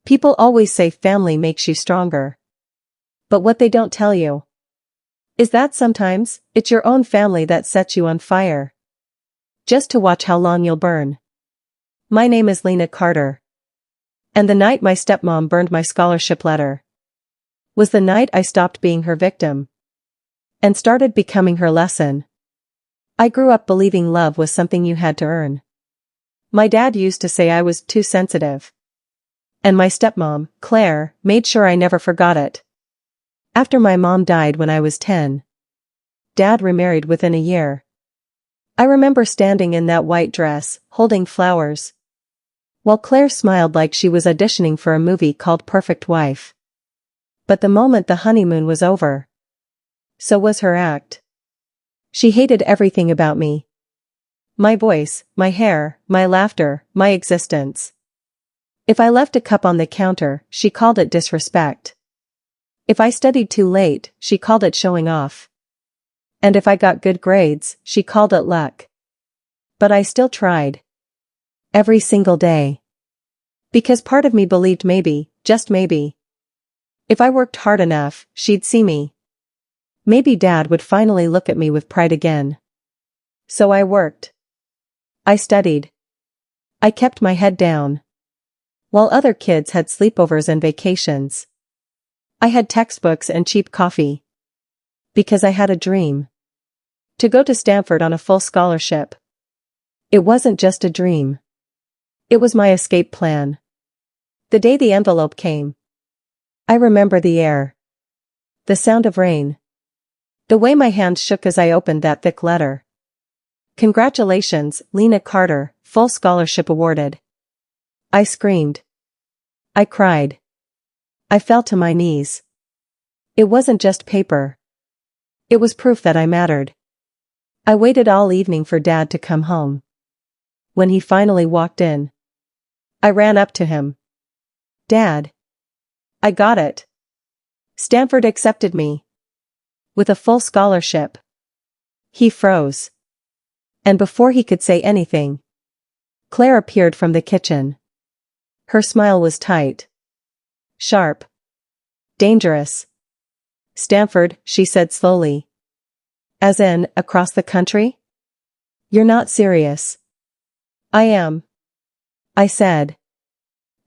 People always say family makes you stronger. But what they don't tell you is that sometimes, it's your own family that sets you on fire. Just to watch how long you'll burn. My name is Lena Carter. And the night my stepmom burned my scholarship letter was the night I stopped being her victim and started becoming her lesson. I grew up believing love was something you had to earn. My dad used to say I was too sensitive. And my stepmom, Claire, made sure I never forgot it. After my mom died when I was 10, Dad remarried within a year. I remember standing in that white dress, holding flowers, while Claire smiled like she was auditioning for a movie called Perfect Wife. But the moment the honeymoon was over, so was her act. She hated everything about me. My voice, my hair, my laughter, my existence. If I left a cup on the counter, she called it disrespect. If I studied too late, she called it showing off. And if I got good grades, she called it luck. But I still tried. Every single day. Because part of me believed maybe, just maybe, if I worked hard enough, she'd see me. Maybe Dad would finally look at me with pride again. So I worked. I studied. I kept my head down. While other kids had sleepovers and vacations, I had textbooks and cheap coffee. Because I had a dream. To go to Stanford on a full scholarship. It wasn't just a dream. It was my escape plan. The day the envelope came, I remember the air. The sound of rain. The way my hands shook as I opened that thick letter. Congratulations, Lena Carter, full scholarship awarded. I screamed. I cried. I fell to my knees. It wasn't just paper. It was proof that I mattered. I waited all evening for Dad to come home. When he finally walked in, I ran up to him. Dad. I got it. Stanford accepted me. With a full scholarship. He froze. And before he could say anything, Claire appeared from the kitchen. Her smile was tight. Sharp. Dangerous. Stanford, she said slowly. As in, across the country? You're not serious. I am. I said.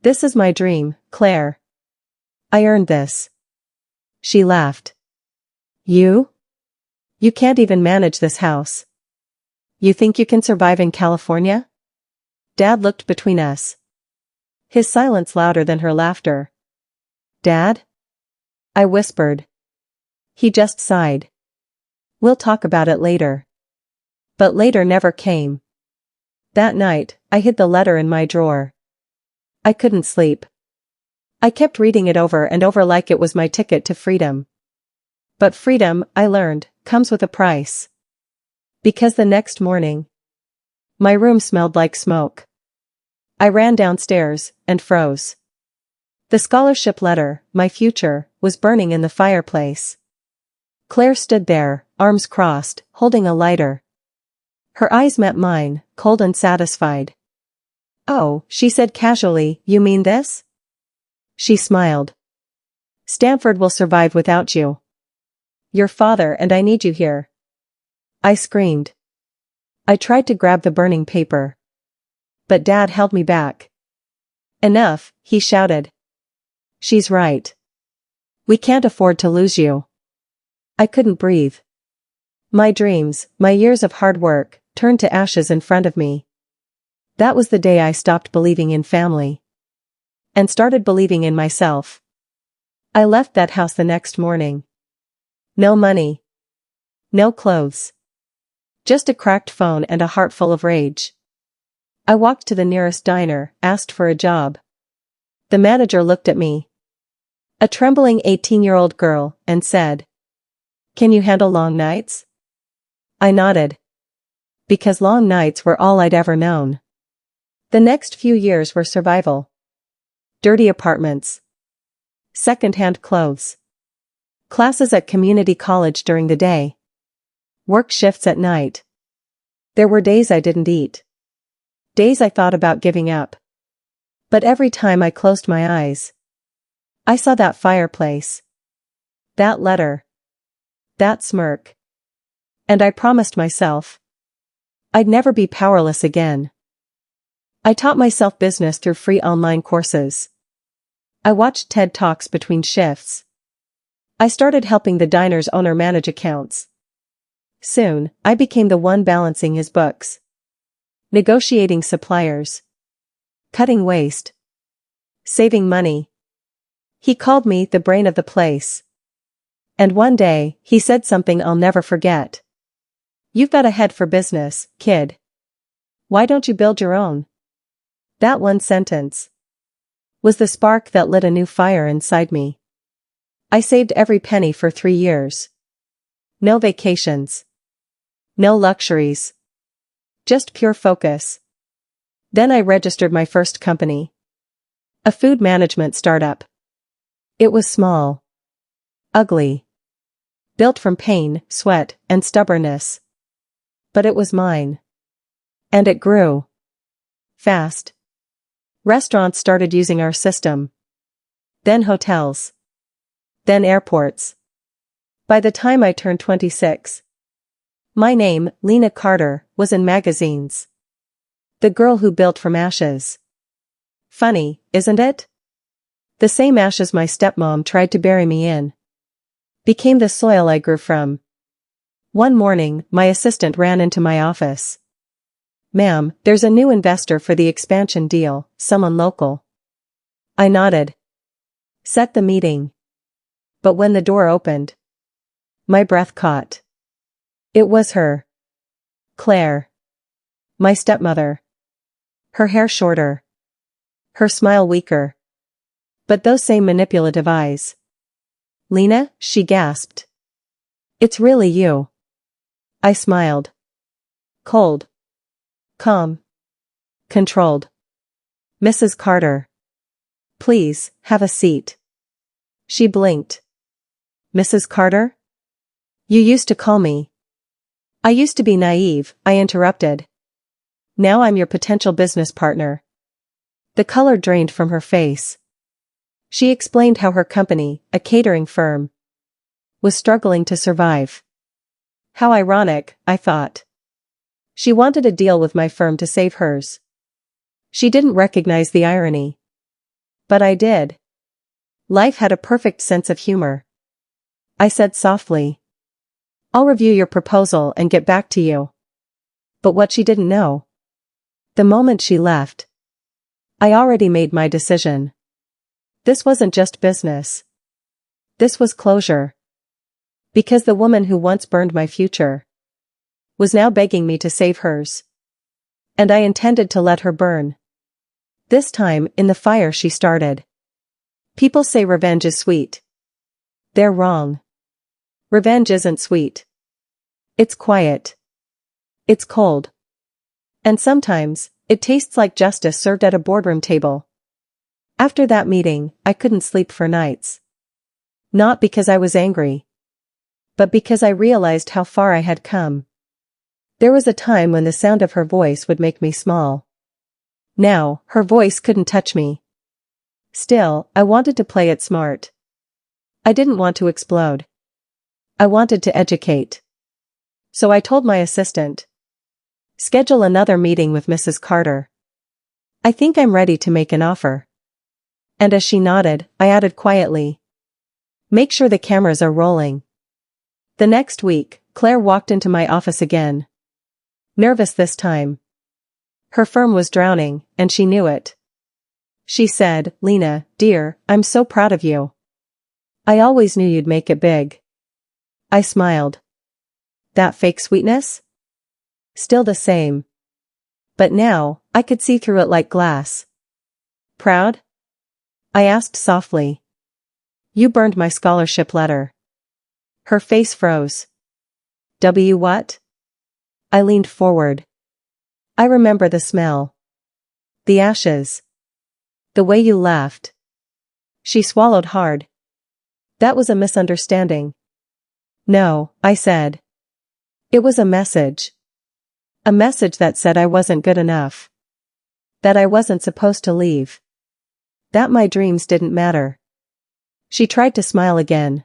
This is my dream, Claire. I earned this. She laughed. You? You can't even manage this house. You think you can survive in California? Dad looked between us. His silence louder than her laughter. Dad? I whispered. He just sighed. We'll talk about it later. But later never came. That night, I hid the letter in my drawer. I couldn't sleep. I kept reading it over and over like it was my ticket to freedom. But freedom, I learned, comes with a price. Because the next morning, my room smelled like smoke. I ran downstairs and froze. The scholarship letter, my future, was burning in the fireplace. Claire stood there, arms crossed, holding a lighter. Her eyes met mine, cold and satisfied. Oh, she said casually, you mean this? She smiled. Stanford will survive without you. Your father and I need you here. I screamed. I tried to grab the burning paper. But Dad held me back. Enough, he shouted. She's right. We can't afford to lose you. I couldn't breathe. My dreams, my years of hard work, turned to ashes in front of me. That was the day I stopped believing in family. And started believing in myself. I left that house the next morning. No money. No clothes. Just a cracked phone and a heart full of rage. I walked to the nearest diner, asked for a job. The manager looked at me. A trembling 18-year-old girl, and said, "Can you handle long nights?" I nodded. Because long nights were all I'd ever known. The next few years were survival. Dirty apartments. Second-hand clothes. Classes at community college during the day. Work shifts at night. There were days I didn't eat. Days I thought about giving up. But every time I closed my eyes, I saw that fireplace, that letter, that smirk. And I promised myself I'd never be powerless again. I taught myself business through free online courses. I watched TED Talks between shifts. I started helping the diner's owner manage accounts. Soon, I became the one balancing his books, negotiating suppliers, cutting waste, saving money. He called me the brain of the place. And one day, he said something I'll never forget. "You've got a head for business, kid. Why don't you build your own?" That one sentence was the spark that lit a new fire inside me. I saved every penny for 3 years. No vacations. No luxuries. Just pure focus. Then I registered my first company. A food management startup. It was small. Ugly. Built from pain, sweat, and stubbornness. But it was mine. And it grew. Fast. Restaurants started using our system. Then hotels. Then airports. By the time I turned 26, my name, Lena Carter, was in magazines. The girl who built from ashes. Funny, isn't it? The same ashes my stepmom tried to bury me in became the soil I grew from. One morning, my assistant ran into my office. "Ma'am, there's a new investor for the expansion deal, someone local." I nodded. Set the meeting. But when the door opened, my breath caught. It was her. Claire. My stepmother. Her hair shorter. Her smile weaker. But those same manipulative eyes. "Lena," she gasped. "It's really you." I smiled. Cold. Calm. Controlled. "Mrs. Carter. Please, have a seat." She blinked. "Mrs. Carter? You used to call me." "I used to be naive," I interrupted. "Now I'm your potential business partner." The color drained from her face. She explained how her company, a catering firm, was struggling to survive. How ironic, I thought. She wanted a deal with my firm to save hers. She didn't recognize the irony. But I did. Life had a perfect sense of humor. I said softly, "I'll review your proposal and get back to you." But what she didn't know, the moment she left, I already made my decision. This wasn't just business. This was closure. Because the woman who once burned my future was now begging me to save hers. And I intended to let her burn. This time, in the fire she started. People say revenge is sweet. They're wrong. Revenge isn't sweet. It's quiet. It's cold. And sometimes, it tastes like justice served at a boardroom table. After that meeting, I couldn't sleep for nights. Not because I was angry, but because I realized how far I had come. There was a time when the sound of her voice would make me small. Now, her voice couldn't touch me. Still, I wanted to play it smart. I didn't want to explode. I wanted to educate. So I told my assistant, "Schedule another meeting with Mrs. Carter. I think I'm ready to make an offer." And as she nodded, I added quietly, "Make sure the cameras are rolling." The next week, Claire walked into my office again. Nervous this time. Her firm was drowning, and she knew it. She said, "Lena, dear, I'm so proud of you. I always knew you'd make it big." I smiled. That fake sweetness? Still the same. But now, I could see through it like glass. "Proud?" I asked softly. "You burned my scholarship letter." Her face froze. What?" I leaned forward. "I remember the smell. The ashes. The way you laughed." She swallowed hard. "That was a misunderstanding." "No," I said. "It was a message. A message that said I wasn't good enough. That I wasn't supposed to leave. That my dreams didn't matter. She tried to smile again.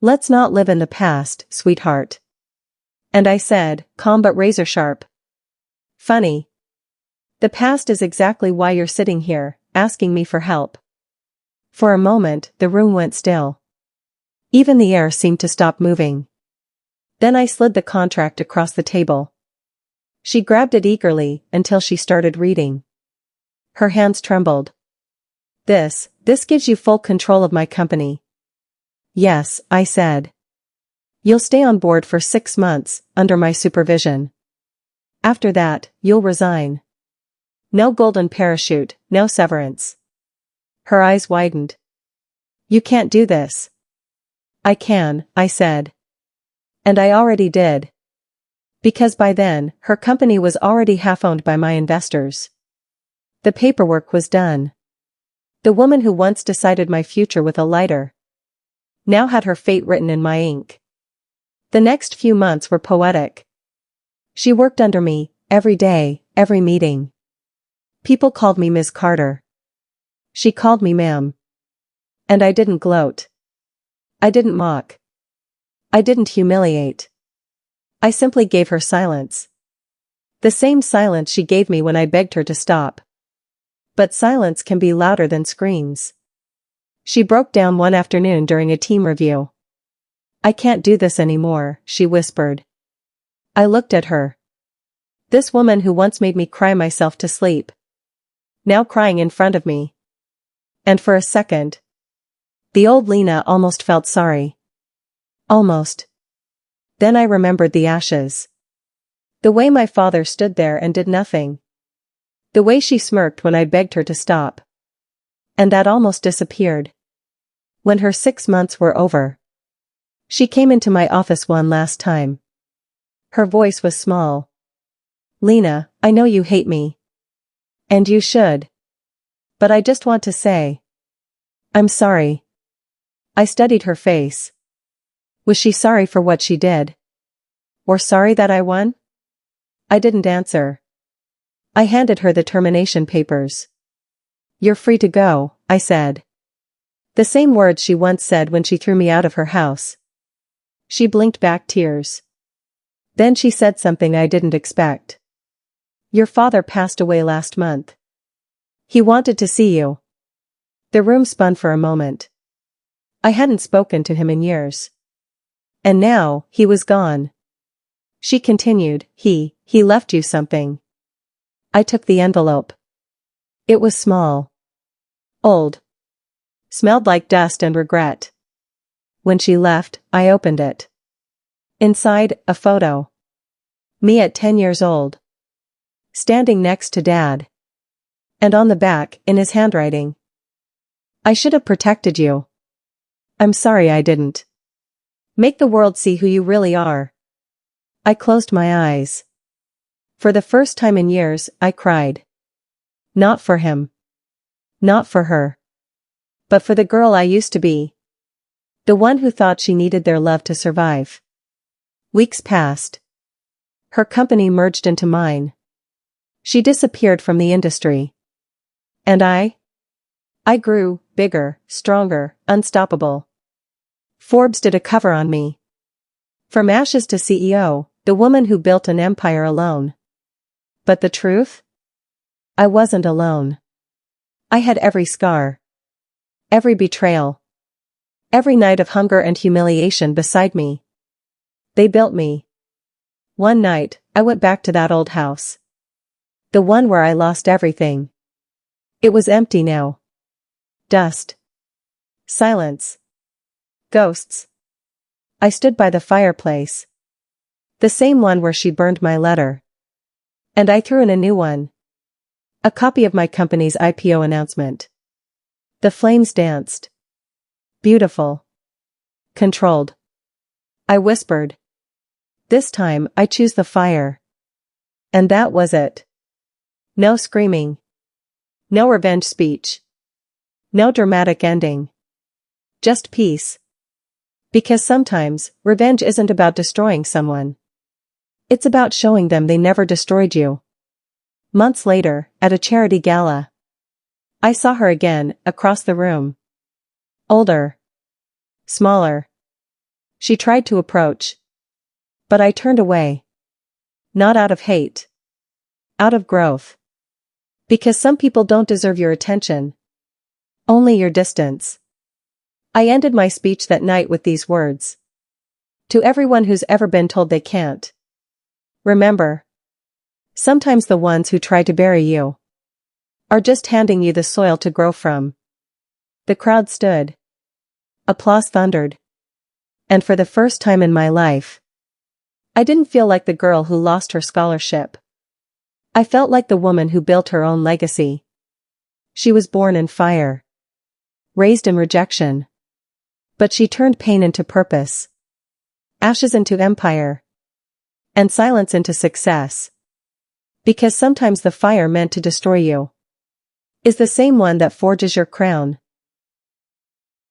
Let's not live in the past, sweetheart. And I said, calm but razor sharp. Funny. The past is exactly why you're sitting here, asking me for help. For a moment, the room went still. Even the air seemed to stop moving. Then I slid the contract across the table. She grabbed it eagerly until she started reading. Her hands trembled. This gives you full control of my company. Yes, I said. You'll stay on board for 6 months, under my supervision. After that, you'll resign. No golden parachute, no severance. Her eyes widened. You can't do this. I can, I said. And I already did. Because by then, her company was already half-owned by my investors. The paperwork was done. The woman who once decided my future with a lighter now had her fate written in my ink. The next few months were poetic. She worked under me, every day, every meeting. People called me Ms. Carter. She called me ma'am. And I didn't gloat. I didn't mock. I didn't humiliate. I simply gave her silence. The same silence she gave me when I begged her to stop. But silence can be louder than screams. She broke down one afternoon during a team review. I can't do this anymore, she whispered. I looked at her. This woman who once made me cry myself to sleep. Now crying in front of me. And for a second, the old Lena almost felt sorry. Almost. Then I remembered the ashes. The way my father stood there and did nothing. The way she smirked when I begged her to stop. And that almost disappeared. When her 6 months were over, she came into my office one last time. Her voice was small. Lena, I know you hate me. And you should. But I just want to say, I'm sorry. I studied her face. Was she sorry for what she did? Or sorry that I won? I didn't answer. I handed her the termination papers. You're free to go, I said. The same words she once said when she threw me out of her house. She blinked back tears. Then she said something I didn't expect. Your father passed away last month. He wanted to see you. The room spun for a moment. I hadn't spoken to him in years. And now, he was gone. She continued, he left you something. I took the envelope. It was small. Old. Smelled like dust and regret. When she left, I opened it. Inside, a photo. Me at 10 years old. Standing next to Dad. And on the back, in his handwriting. I should have protected you. I'm sorry I didn't. Make the world see who you really are. I closed my eyes. For the first time in years, I cried. Not for him. Not for her. But for the girl I used to be. The one who thought she needed their love to survive. Weeks passed. Her company merged into mine. She disappeared from the industry. And I grew, bigger, stronger, unstoppable. Forbes did a cover on me. From ashes to CEO, the woman who built an empire alone. But the truth? I wasn't alone. I had every scar. Every betrayal. Every night of hunger and humiliation beside me. They built me. One night, I went back to that old house. The one where I lost everything. It was empty now. Dust. Silence. Ghosts. I stood by the fireplace. The same one where she burned my letter. And I threw in a new one. A copy of my company's IPO announcement. The flames danced. Beautiful. Controlled. I whispered. This time, I choose the fire. And that was it. No screaming. No revenge speech. No dramatic ending. Just peace. Because sometimes, revenge isn't about destroying someone. It's about showing them they never destroyed you. Months later, at a charity gala. I saw her again, across the room. Older. Smaller. She tried to approach. But I turned away. Not out of hate. Out of growth. Because some people don't deserve your attention. Only your distance. I ended my speech that night with these words. To everyone who's ever been told they can't. Remember. Sometimes the ones who try to bury you are just handing you the soil to grow from. The crowd stood. Applause thundered. And for the first time in my life, I didn't feel like the girl who lost her scholarship. I felt like the woman who built her own legacy. She was born in fire. Raised in rejection. But she turned pain into purpose. Ashes into empire. And silence into success. Because sometimes the fire meant to destroy you is the same one that forges your crown.